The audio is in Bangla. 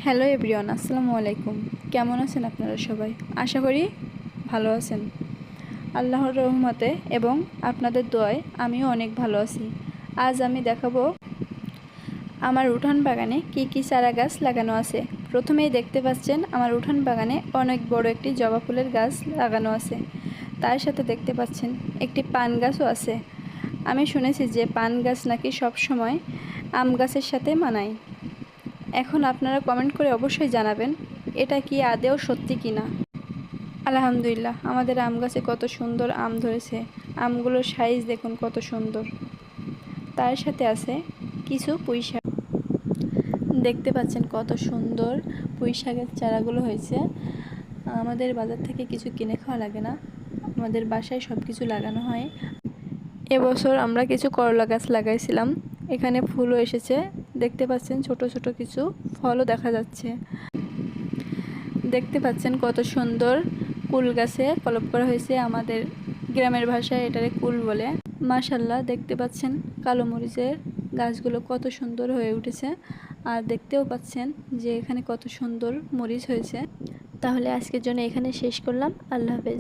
হ্যালো এভরিওয়ান, আসসালামু আলাইকুম। কেমন আছেন আপনারা সবাই? আশা করি ভালো আছেন। আল্লাহর রহমতে এবং আপনাদের দোয়ায় আমিও অনেক ভালো আছি। আজ আমি দেখাবো আমার উঠান বাগানে কি কি চারা গাছ লাগানো আছে। প্রথমেই দেখতে পাচ্ছেন আমার উঠান বাগানে অনেক বড় একটি জবা ফুলের গাছ লাগানো আছে। তার সাথে দেখতে পাচ্ছেন একটি পান গাছও আছে। আমি শুনেছি যে পান গাছ নাকি সব সময় আম গাছের সাথে মানায়। এখন আপনারা কমেন্ট করে অবশ্যই জানাবেন এটা কি আদৌ সত্যি কিনা। আলহামদুলিল্লাহ, আমাদের আম গাছে কত সুন্দর আম ধরেছে। আমগুলোর সাইজ দেখুন কত সুন্দর। তার সাথে আছে কিছু পুঁই শাক। দেখতে পাচ্ছেন কত সুন্দর পুঁই শাকের চারাগুলো হয়েছে। আমাদের বাজার থেকে কিছু কিনে খাওয়া লাগে না, আমাদের বাসায় সব কিছু লাগানো হয়। এবছর আমরা কিছু করলা গাছ লাগাইছিলাম, এখানে ফুলও এসেছে। দেখতে পাচ্ছেন ছোট ছোট কিছু ফলও দেখা যাচ্ছে। দেখতে পাচ্ছেন কত সুন্দর কুল গাছে কলপ করা হয়েছে, আমাদের গ্রামের ভাষায় এটারে কুল বলে। মাশাল্লাহ, দেখতে পাচ্ছেন কালো মরিচের গাছগুলো কত সুন্দর হয়ে উঠেছে। আর দেখতেও পাচ্ছেন যে এখানে কত সুন্দর মরিচ হয়েছে। তাহলে আজকের জন্য এখানে শেষ করলাম। আল্লাহ হাফেজ।